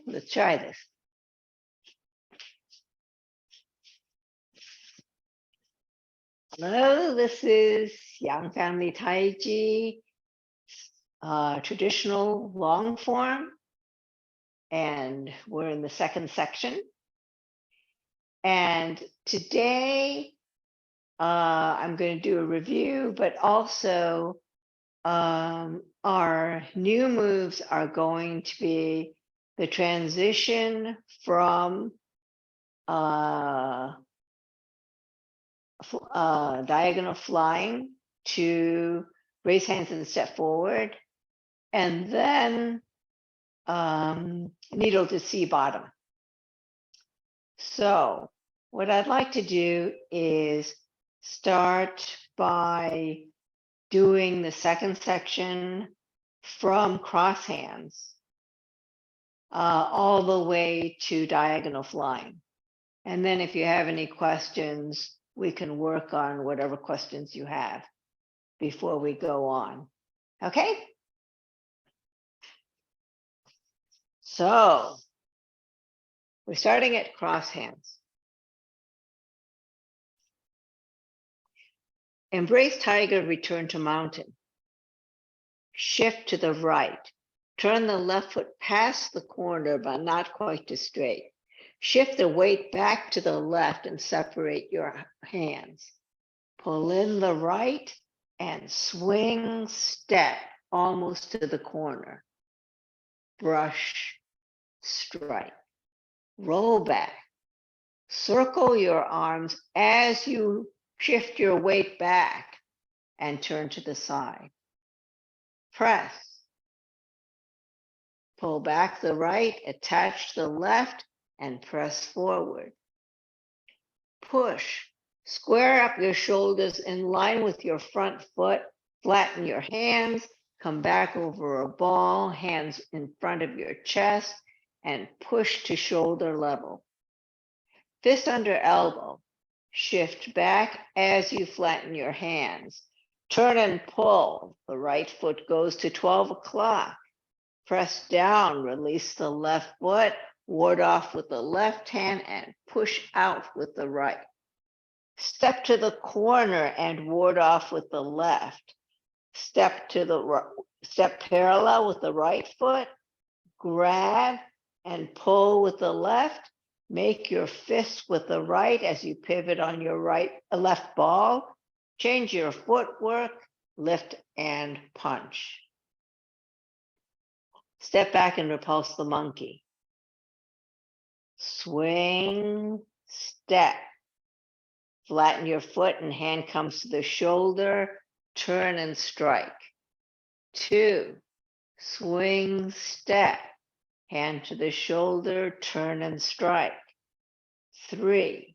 Let's try this. Hello, this is Yang Family Taiji, traditional long form, and we're in the second section. And today, I'm going to do a review, but also our new moves are going to be the transition from diagonal flying to raise hands and step forward, and then needle to sea bottom. So what I'd like to do is start by doing the second section from cross hands all the way to diagonal flying. And then if you have any questions, we can work on whatever questions you have before we go on. Okay? So we're starting at cross hands. Embrace tiger, return to mountain. Shift to the right. Turn the left foot past the corner, but not quite to straight. Shift the weight back to the left and separate your hands. Pull in the right and swing step almost to the corner. Brush, strike. Roll back. Circle your arms as you shift your weight back and turn to the side. Press. Pull back the right, attach the left, and press forward. Push. Square up your shoulders in line with your front foot. Flatten your hands. Come back over a ball, hands in front of your chest, and push to shoulder level. Fist under elbow. Shift back as you flatten your hands. Turn and pull. The right foot goes to 12 o'clock. Press down, release the left foot, ward off with the left hand, and push out with the right. Step to the corner and ward off with the left. Step parallel with the right foot, grab and pull with the left. Make your fist with the right as you pivot on your left ball. Change your footwork, lift and punch. Step back and repulse the monkey. Swing, step. Flatten your foot and hand comes to the shoulder. Turn and strike. 2, swing, step. Hand to the shoulder, turn and strike. 3,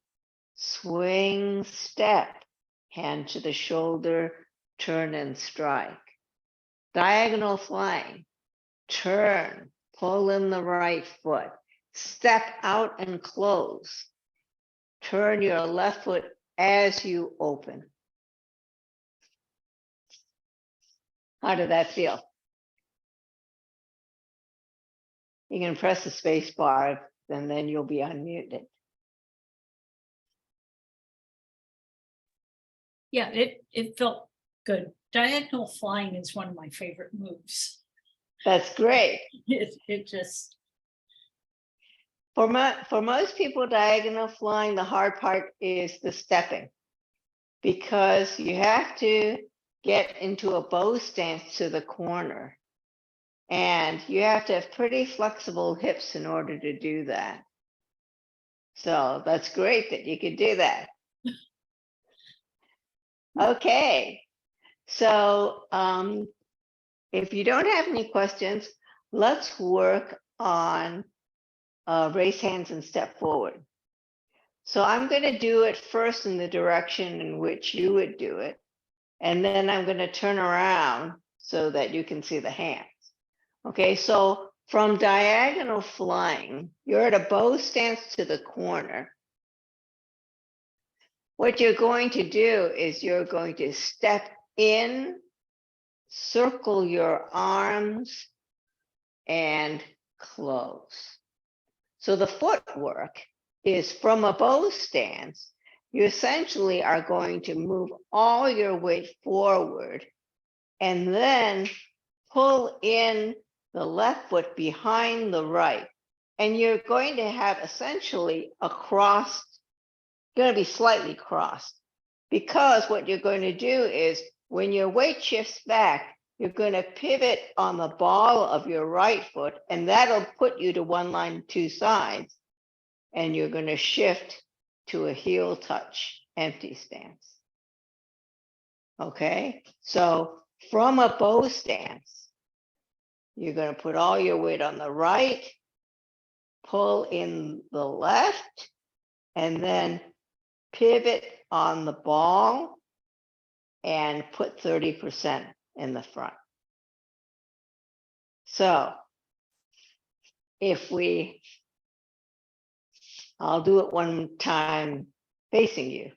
swing, step. Hand to the shoulder, turn and strike. Diagonal flying. Turn, pull in the right foot. Step out and close. Turn your left foot as you open. How did that feel? You can press the space bar and then you'll be unmuted. Yeah, it felt good. Diagonal flying is one of my favorite moves. That's great. It just. For most people, diagonal flying, the hard part is the stepping, because you have to get into a bow stance to the corner, and you have to have pretty flexible hips in order to do that. So that's great that you could do that. Okay, so if you don't have any questions, let's work on raise hands and step forward. So I'm going to do it first in the direction in which you would do it, and then I'm going to turn around so that you can see the hands. Okay, so from diagonal flying, you're at a bow stance to the corner. What you're going to do is you're going to step in, circle your arms, and close. So the footwork is from a bow stance. You essentially are going to move all your weight forward and then pull in the left foot behind the right. And you're going to have essentially a cross, going to be slightly crossed, because what you're going to do is when your weight shifts back, you're going to pivot on the ball of your right foot, and that'll put you to one line, two sides. And you're going to shift to a heel touch empty stance. Okay, so from a bow stance, you're going to put all your weight on the right, pull in the left, and then pivot on the ball and put 30% in the front. So I'll do it one time facing you.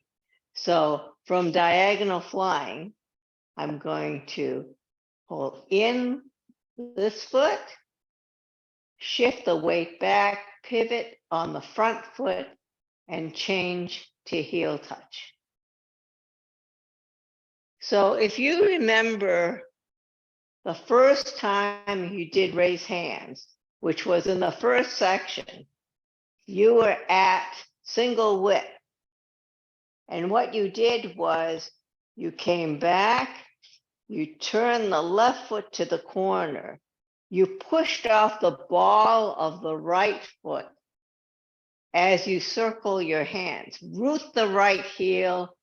So from diagonal flying, I'm going to pull in this foot, shift the weight back, pivot on the front foot, and change to heel touch. So if you remember the first time you did raise hands, which was in the first section, you were at single width. And what you did was you came back, you turned the left foot to the corner, you pushed off the ball of the right foot as you circle your hands, root the right heel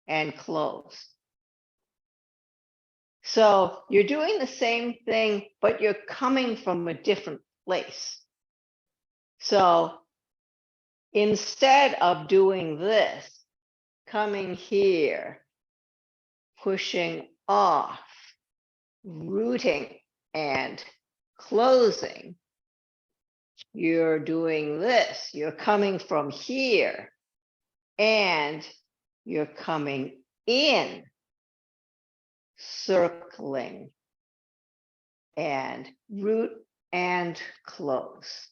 and close. So you're doing the same thing, but you're coming from a different place. So instead of doing this, coming here, pushing off, rooting and closing, you're doing this. You're coming from here and you're coming in, circling and root and close.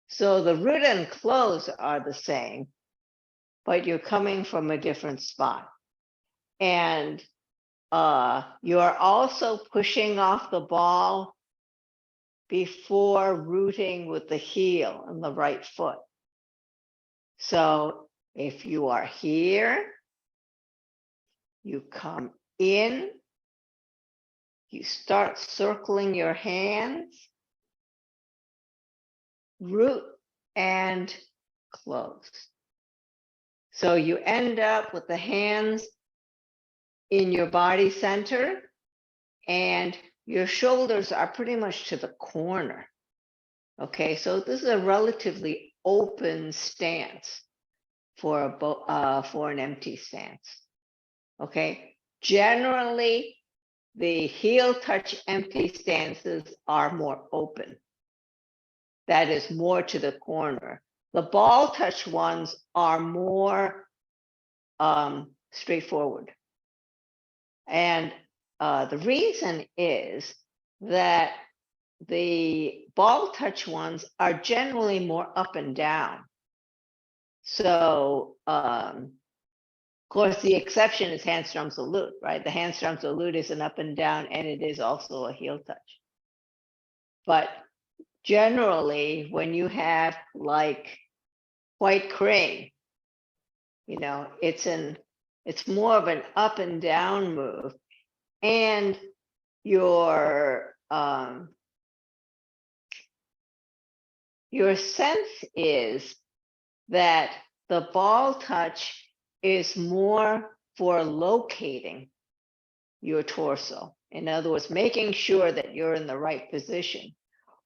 So the root and close are the same, but you're coming from a different spot. And you are also pushing off the ball before rooting with the heel and the right foot. So if you are here, you come in, you start circling your hands, root and close. So you end up with the hands in your body center and your shoulders are pretty much to the corner. Okay, so this is a relatively open stance for an empty stance. Okay, generally the heel touch empty stances are more open. That is more to the corner. The ball touch ones are more straightforward. And the reason is that the ball touch ones are generally more up and down. So, of course, the exception is handstrom salute, right? The handstrom salute is an up and down, and it is also a heel touch. But generally, when you have like white crane, you know, it's more of an up and down move, and your sense is that the ball touch is more for locating your torso. In other words, making sure that you're in the right position.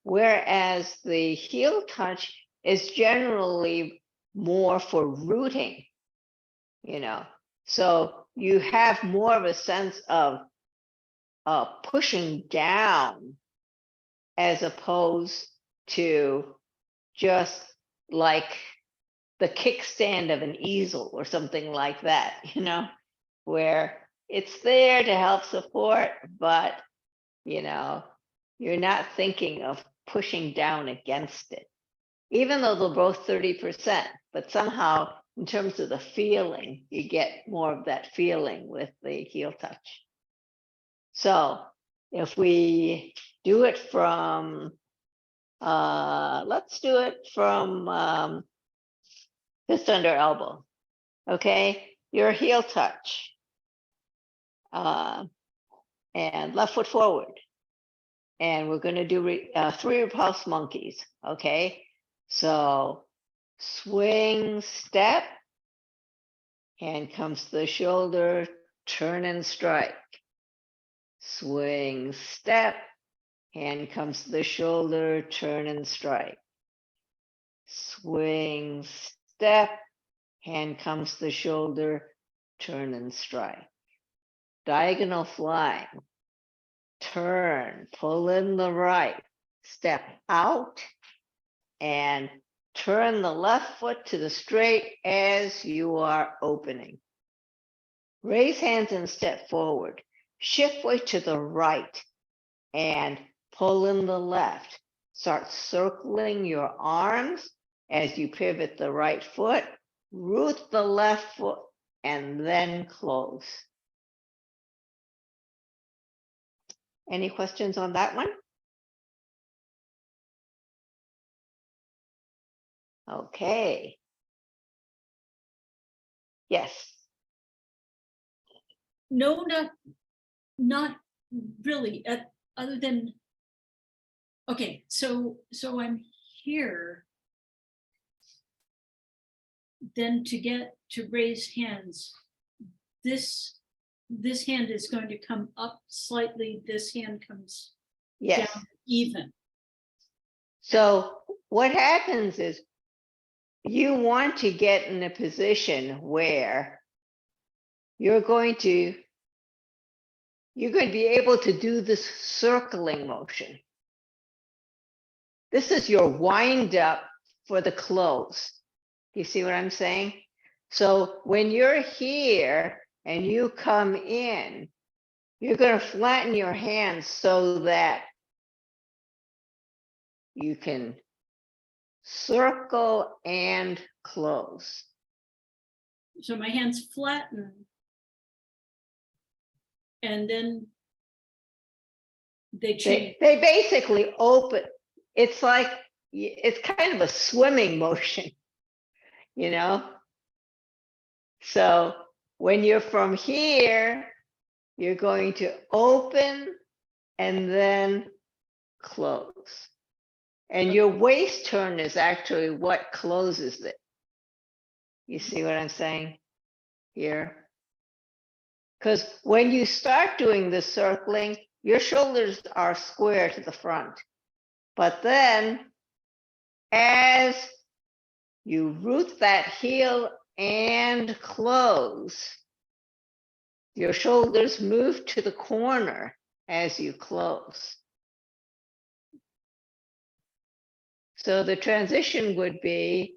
Whereas the heel touch is generally more for rooting, you know. So you have more of a sense of pushing down as opposed to just like the kickstand of an easel or something like that, you know, where it's there to help support, but, you know, you're not thinking of pushing down against it. even though they're both 30%, but somehow in terms of the feeling, you get more of that feeling with the heel touch. So if we do it from, let's do it from just under elbow. Okay, your heel touch. And left foot forward. And we're going to do 3 repulse monkeys. Okay, so swing, step, hand comes to the shoulder, turn and strike. Swing, step, hand comes to the shoulder, turn and strike. Swing, step, hand comes to the shoulder, turn and strike. Diagonal flying. Turn, pull in the right, step out, and turn the left foot to the straight as you are opening. Raise hands and step forward. Shift weight to the right and pull in the left. Start circling your arms as you pivot the right foot, root the left foot, and then close. Any questions on that one? Okay. Yes. No, not really, other than, okay, so I'm here. Then to get to raise hands, this hand is going to come up slightly, this hand comes Yes. down even. So what happens is you want to get in a position where you're going to be able to do this circling motion. This is your wind up for the close. You see what I'm saying? So when you're here and you come in, you're going to flatten your hands so that you can circle and close. So my hands flatten. And then they change. They basically open. It's like, it's kind of a swimming motion, you know? So when you're from here, you're going to open and then close. And your waist turn is actually what closes it. You see what I'm saying here? Because when you start doing the circling, your shoulders are square to the front. But then as you root that heel and close, your shoulders move to the corner as you close. So the transition would be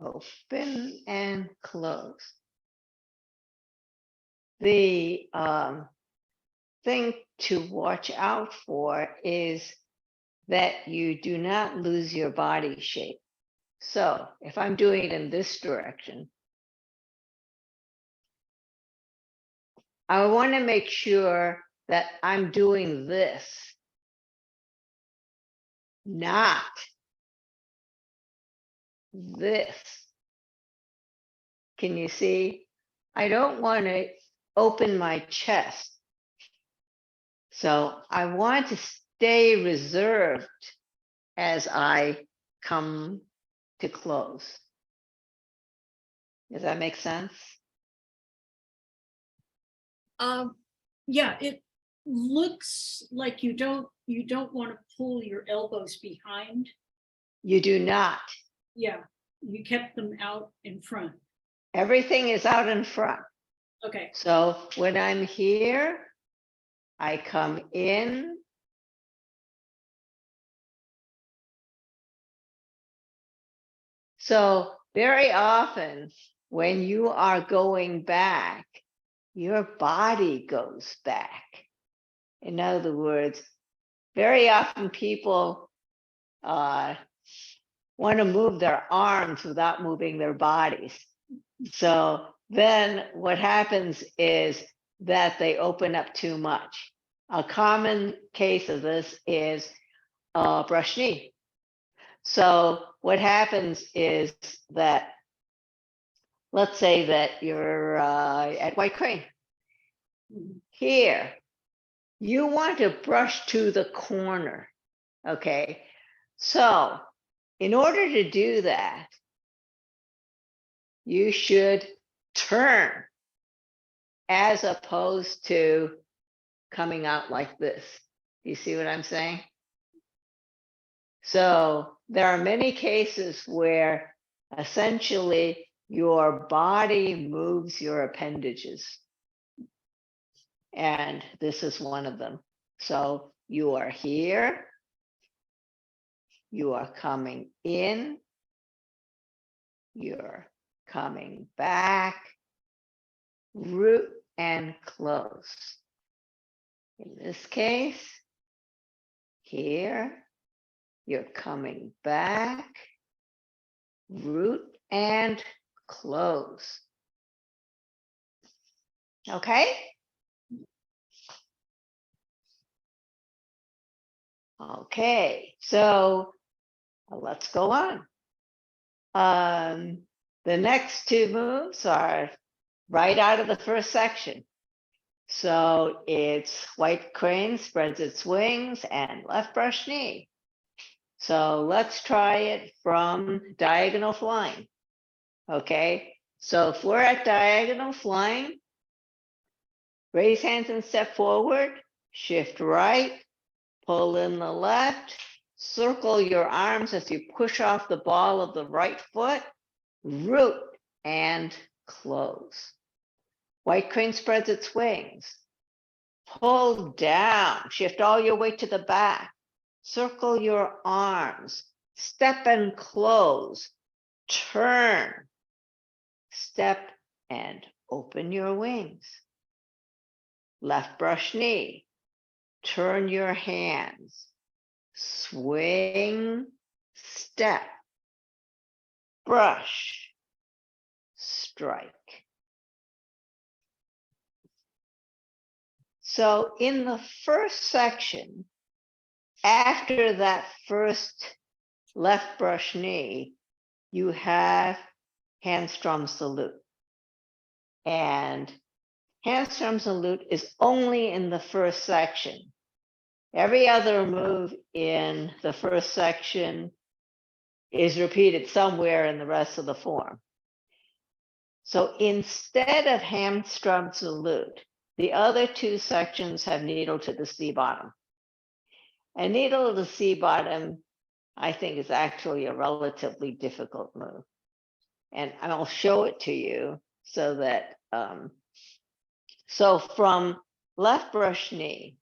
open and close. The thing to watch out for is that you do not lose your body shape. So if I'm doing it in this direction, I want to make sure that I'm doing this, not this. Can you see? I don't want to open my chest. So I want to stay reserved as I come to close. Does that make sense? Yeah, it looks like you don't want to pull your elbows behind. You do not. Yeah, you kept them out in front. Everything is out in front. Okay. So when I'm here, I come in So very often when you are going back, your body goes back. In other words, very often people want to move their arms without moving their bodies. So then what happens is that they open up too much. A common case of this is brush knee. So what happens is that, let's say that you're at White Crane. Here, you want to brush to the corner, okay? So in order to do that, you should turn as opposed to coming out like this. You see what I'm saying? So there are many cases where essentially your body moves your appendages. And this is one of them. So you are here, you are coming in, you're coming back, root and close. In this case, here, you're coming back, root and close. Okay? Okay, so let's go on. The next two moves are right out of the first section. So it's White Crane spreads its wings and left brush knee. So let's try it from diagonal flying. Okay, so if we're at diagonal flying, raise hands and step forward, shift right, pull in the left, circle your arms as you push off the ball of the right foot, root and close. White Crane spreads its wings. Pull down, shift all your weight to the back, circle your arms, step and close, turn, step and open your wings. Left brush knee, turn your hands, swing, step, brush, strike. So in the first section, after that first left brush knee, you have handstrom salute. And handstrom salute is only in the first section. Every other move in the first section is repeated somewhere in the rest of the form. So instead of hamstrom salute, the other two sections have needle to the C bottom. And needle to the C bottom, I think, is actually a relatively difficult move. And I'll show it to you so that, so from left brush knee,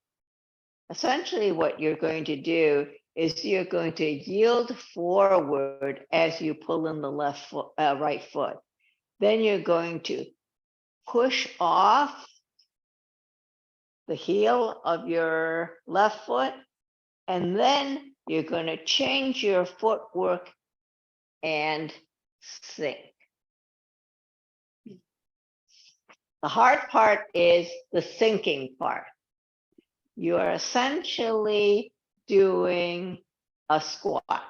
essentially what you're going to do is you're going to yield forward as you pull in the left foot, right foot. Then you're going to push off the heel of your left foot, and then you're going to change your footwork and sink. The hard part is the sinking part. You are essentially doing a squat.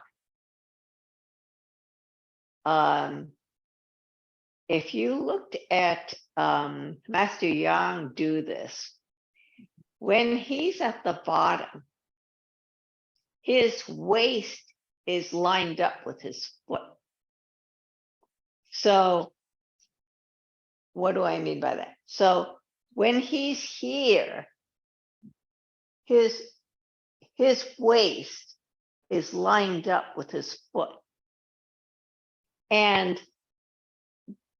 If you looked at Master Yang do this, when he's at the bottom, his waist is lined up with his foot. So what do I mean by that? So when he's here, his waist is lined up with his foot. And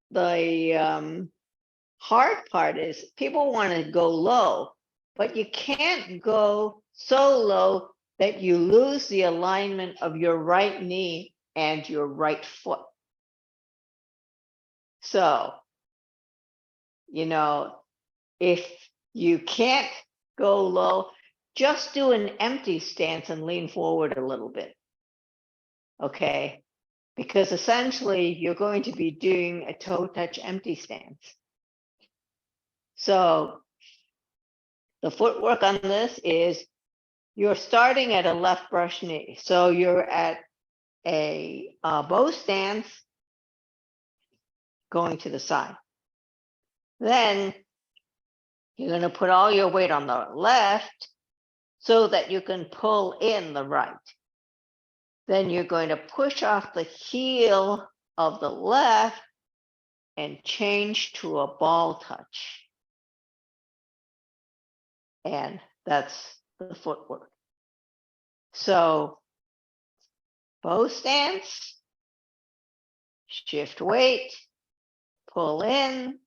the hard part is people want to go low, but you can't go so low that you lose the alignment of your right knee and your right foot. So, if you can't go low, just do an empty stance and lean forward a little bit. Okay. Because essentially you're going to be doing a toe touch empty stance. So the footwork on this is you're starting at a left brush knee. So you're at a bow stance going to the side. Then you're going to put all your weight on the left so that you can pull in the right. Then you're going to push off the heel of the left and change to a ball touch. And that's the footwork. So bow stance, shift weight, pull in,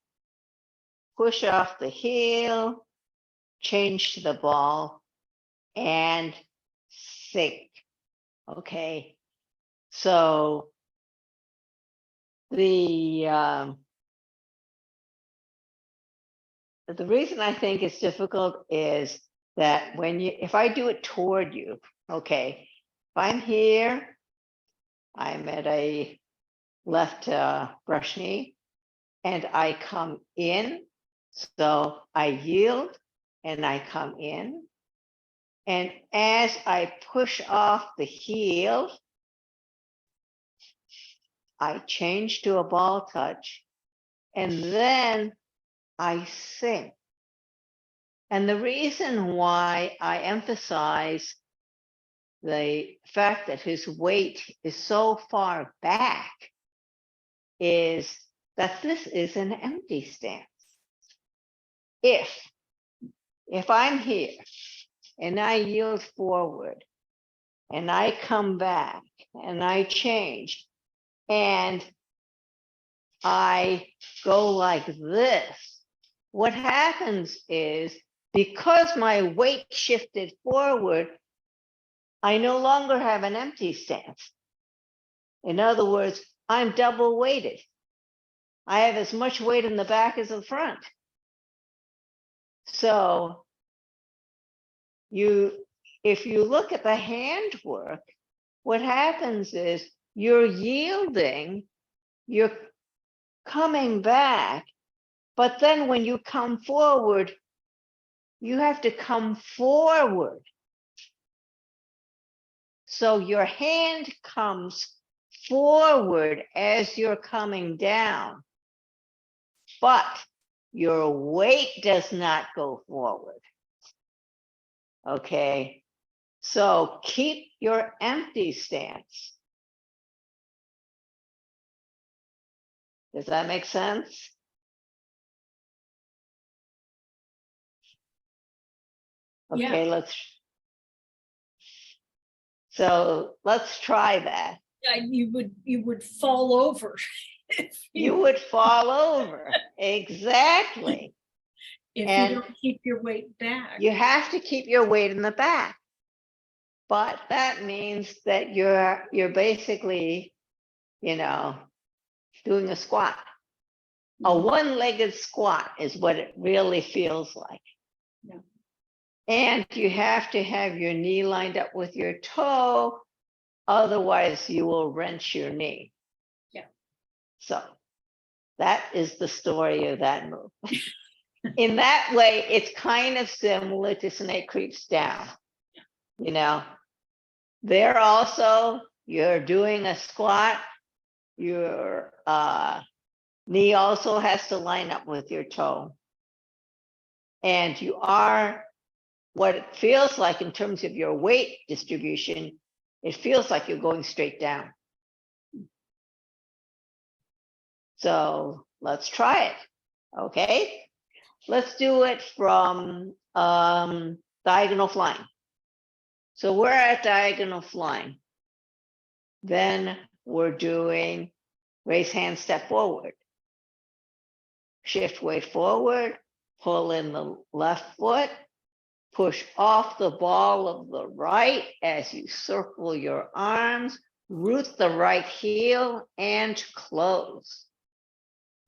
push off the heel, change to the ball, and sink. Okay. So the reason I think it's difficult is that if I do it toward you, okay, if I'm here, I'm at a left brush knee, and I come in, so I yield and I come in, and as I push off the heel, I change to a ball touch, and then I sink. And the reason why I emphasize the fact that his weight is so far back is that this is an empty stance. If I'm here and I yield forward and I come back and I change and I go like this, what happens is, because my weight shifted forward, I no longer have an empty stance. In other words, I'm double weighted. I have as much weight in the back as the front. So if you look at the handwork, what happens is you're yielding, you're coming back, but then when you come forward, you have to come forward. So your hand comes forward as you're coming down, but your weight does not go forward. Okay, so keep your empty stance. Does that make sense? Okay, Yeah. let's try that. You would fall over. You would fall over. Exactly. If And you don't keep your weight back. you have to keep your weight in the back. But that means that you're basically, doing a squat. A one-legged squat is what it really feels like. Yeah. And you have to have your knee lined up with your toe, otherwise you will wrench your knee. Yeah. So that is the story of that move. In that way, it's kind of similar to snake creeps down. There also, you're doing a squat, your knee also has to line up with your toe. And you are, what it feels like in terms of your weight distribution, it feels like you're going straight down. So let's try it. Okay, let's do it from diagonal flying. So we're at diagonal flying. Then we're doing raise hand, step forward. Shift weight forward, pull in the left foot, push off the ball of the right as you circle your arms, root the right heel, and close.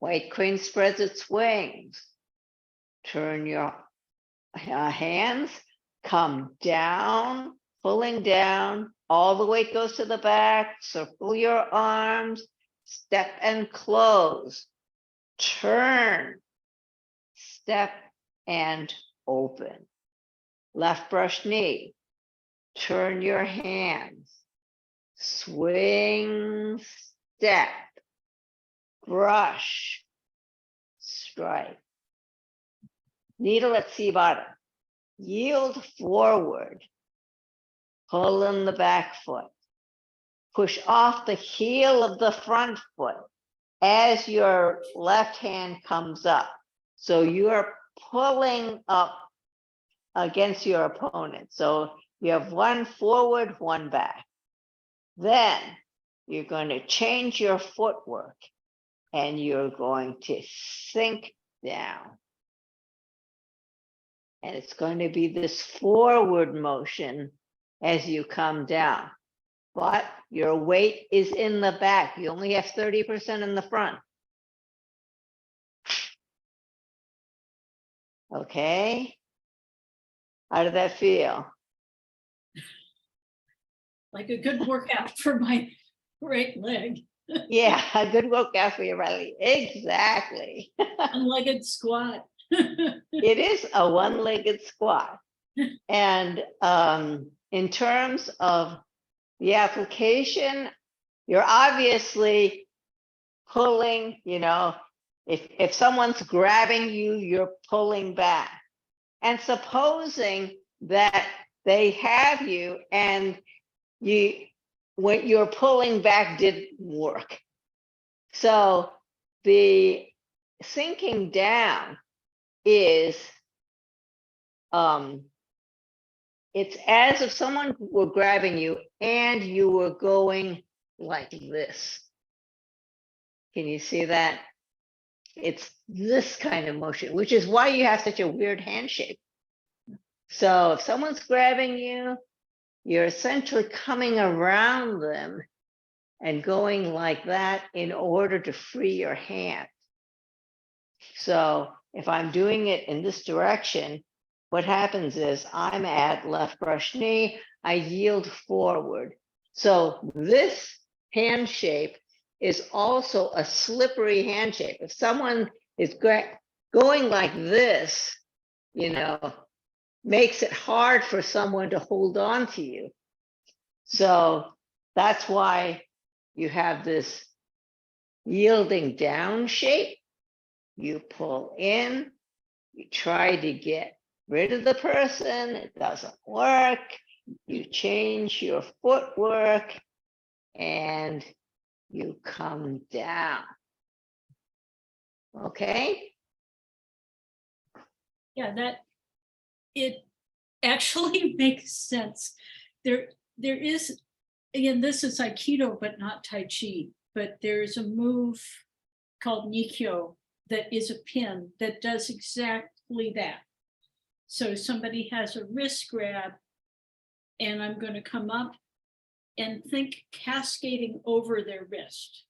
White crane spreads its wings. Turn your hands, come down, pulling down, all the weight goes to the back, circle your arms, step and close, turn, step and open. Left brush knee, turn your hands, swing, step, brush, strike. Needle at C bottom, yield forward, pull in the back foot, push off the heel of the front foot as your left hand comes up. So you're pulling up against your opponent. So you have one forward, one back. Then you're going to change your footwork and you're going to sink down. And it's going to be this forward motion as you come down. But your weight is in the back. You only have 30% in the front. Okay. How did that feel? Like a good workout for my right leg. Yeah, a good workout for your right leg. Exactly. One-legged squat. It is a one-legged squat. And in terms of the application, you're obviously pulling, if someone's grabbing you, you're pulling back. And supposing that they have you and when you're pulling back didn't work. So the sinking down is it's as if someone were grabbing you and you were going like this. Can you see that? It's this kind of motion, which is why you have such a weird handshake. So if someone's grabbing you, you're essentially coming around them and going like that in order to free your hand. So if I'm doing it in this direction, what happens is I'm at left brush knee, I yield forward. So this hand shape is also a slippery hand shape. If someone is going like this, makes it hard for someone to hold on to you. So that's why you have this yielding down shape. You pull in, you try to get rid of the person, it doesn't work. You change your footwork and you come down. Okay? Yeah, it actually makes sense. There is, again, this is Aikido, but not Tai Chi, but there's a move called Nikyo that is a pin that does exactly that. So somebody has a wrist grab and I'm going to come up and think cascading over their wrist.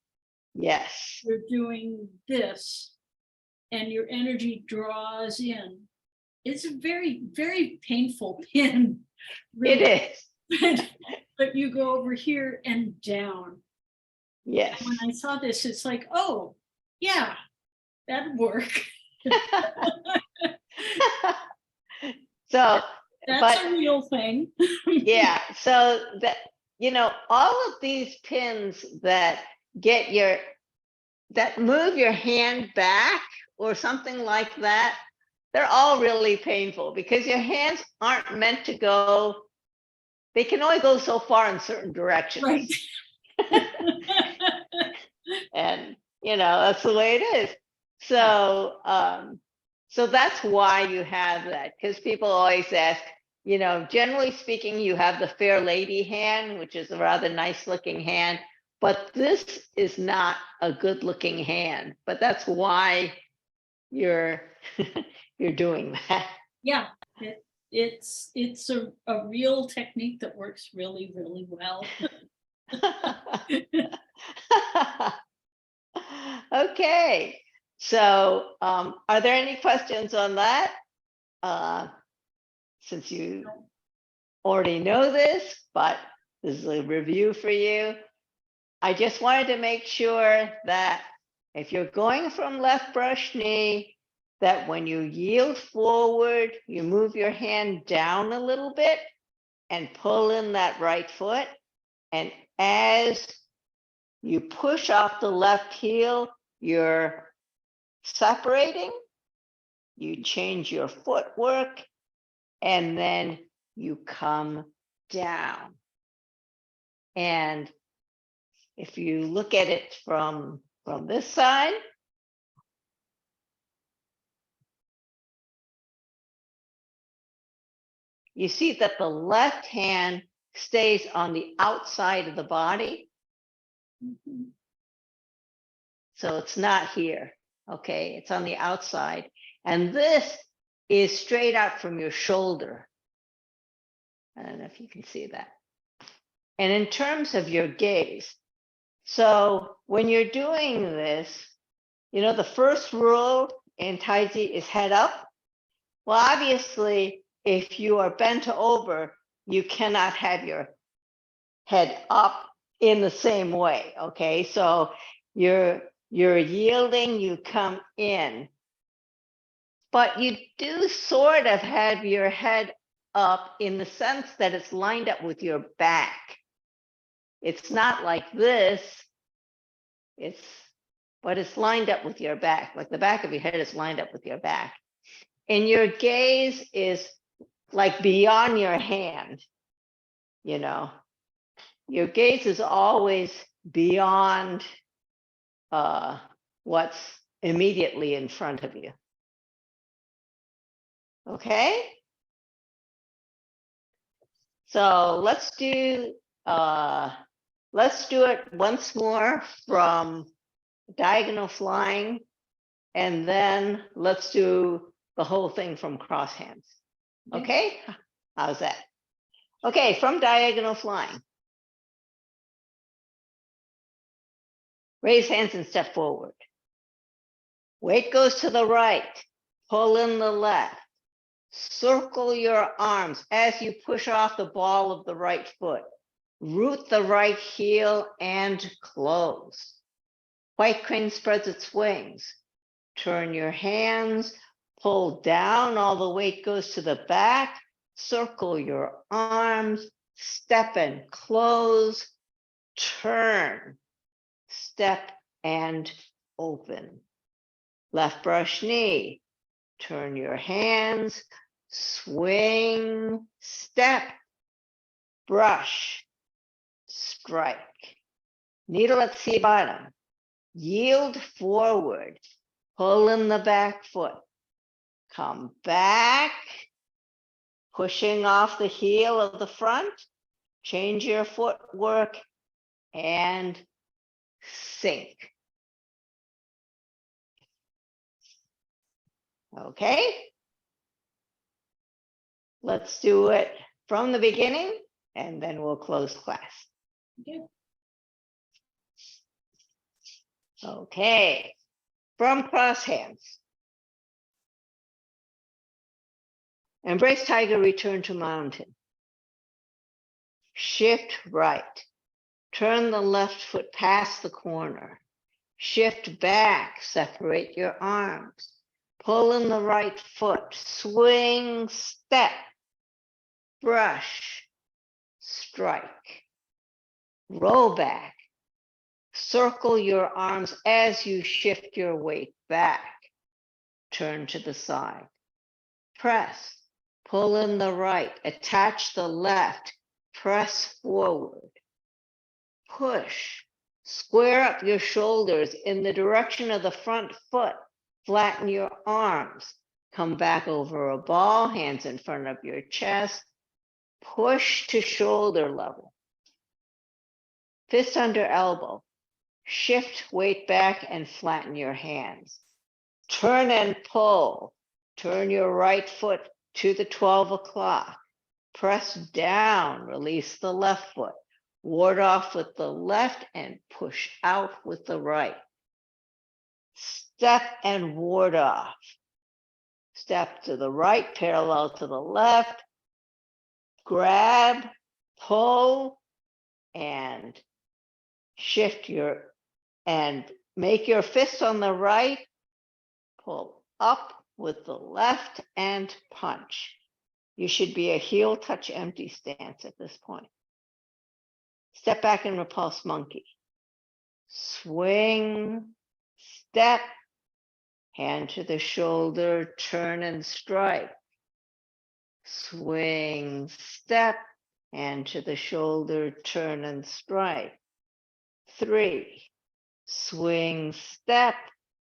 Yes. You're doing this and your energy draws in. It's a very, very painful pin. Really. It is. But you go over here and down. Yes. And when I saw this, it's like, oh, yeah, that'd work. So that's a real thing. Yeah. So that, all of these pins that that move your hand back or something like that, they're all really painful because your hands aren't meant to go, they can only go so far in certain directions. Right. And that's the way it is. So so that's why you have that, because people always ask, generally speaking, you have the fair lady hand, which is a rather nice looking hand, but this is not a good looking hand, but that's why you're you're doing that. Yeah, it's a real technique that works really, really well. Okay, So are there any questions on that? Since you already know this, but this is a review for you. I just wanted to make sure that if you're going from left brush knee, that when you yield forward, you move your hand down a little bit and pull in that right foot. And as you push off the left heel, you're separating, you change your footwork, and then you come down. And if you look at it from this side, you see that the left hand stays on the outside of the body. So it's not here, okay? It's on the outside. And this is straight out from your shoulder. I don't know if you can see that. And in terms of your gaze, so when you're doing this, you know, the first rule in Tai Chi is head up. Well, obviously, if you are bent over, you cannot have your head up in the same way, okay? So you're yielding, you come in, but you do sort of have your head up in the sense that it's lined up with your back. It's not like this, but it's lined up with your back, like the back of your head is lined up with your back. And your gaze is like beyond your hand, you know. Your gaze is always beyond what's immediately in front of you. Okay? So let's do it once more from diagonal flying, and then let's do the whole thing from cross hands. Okay? How's that? Okay, from diagonal flying. Raise hands and step forward. Weight goes to the right. Pull in the left. Circle your arms as you push off the ball of the right foot. Root the right heel and close. White crane spreads its wings. Turn your hands, pull down, all the weight goes to the back. Circle your arms, step and close, turn, step and open. Left brush knee, turn your hands, swing, step, brush, strike. Needle at C bottom, yield forward, pull in the back foot, come back, pushing off the heel of the front, change your footwork, and sink. Okay? Let's do it from the beginning, and then we'll close class. Okay, from cross hands. Embrace tiger, return to mountain. Shift right. Turn the left foot past the corner. Shift back, separate your arms. Pull in the right foot, swing, step, brush, strike. Roll back. Circle your arms as you shift your weight back. Turn to the side. Press. Pull in the right. Attach the left. Press forward. Push. Square up your shoulders in the direction of the front foot. Flatten your arms. Come back over a ball, hands in front of your chest. Push to shoulder level. Fist under elbow. Shift weight back and flatten your hands. Turn and pull. Turn your right foot to the 12 o'clock. Press down, release the left foot. Ward off with the left and push out with the right. step and ward off. Step to the right, parallel to the left, grab, pull, and shift and make your fist on the right, pull up with the left and punch. You should be a heel touch empty stance at this point. Step back and repulse monkey. Swing, step, hand to the shoulder, turn and strike. Swing, step, hand to the shoulder, turn and strike. 3, swing, step,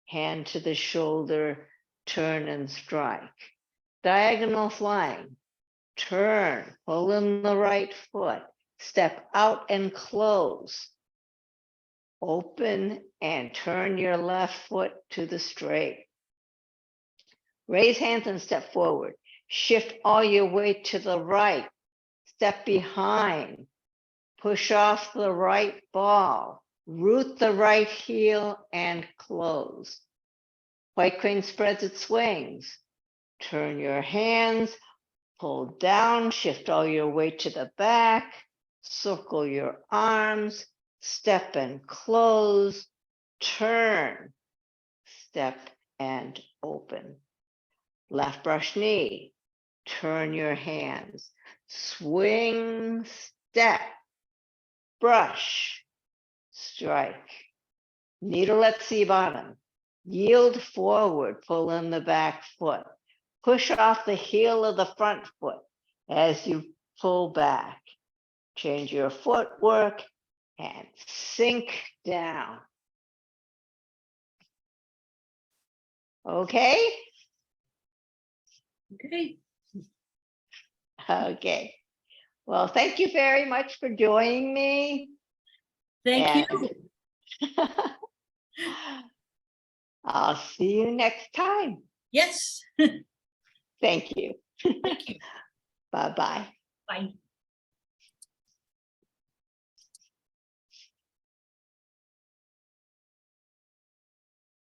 hand to the shoulder, turn and strike. Diagonal flying, turn, pull in the right foot, step out and close. Open and turn your left foot to the straight. Raise hands and step forward. Shift all your weight to the right. Step behind. Push off the right ball. Root the right heel and close. White crane spreads its wings. Turn your hands, pull down, shift all your weight to the back, circle your arms, step and close, turn, step and open. Left brush knee, turn your hands, swing, step, brush, strike. Needle at C bottom, yield forward, pull in the back foot. Push off the heel of the front foot as you pull back. Change your footwork and sink down. Okay? Okay, Okay. Well, thank you very much for joining me. thank And you. I'll see you next time. Yes, Thank you. thank you. Bye-bye. Bye.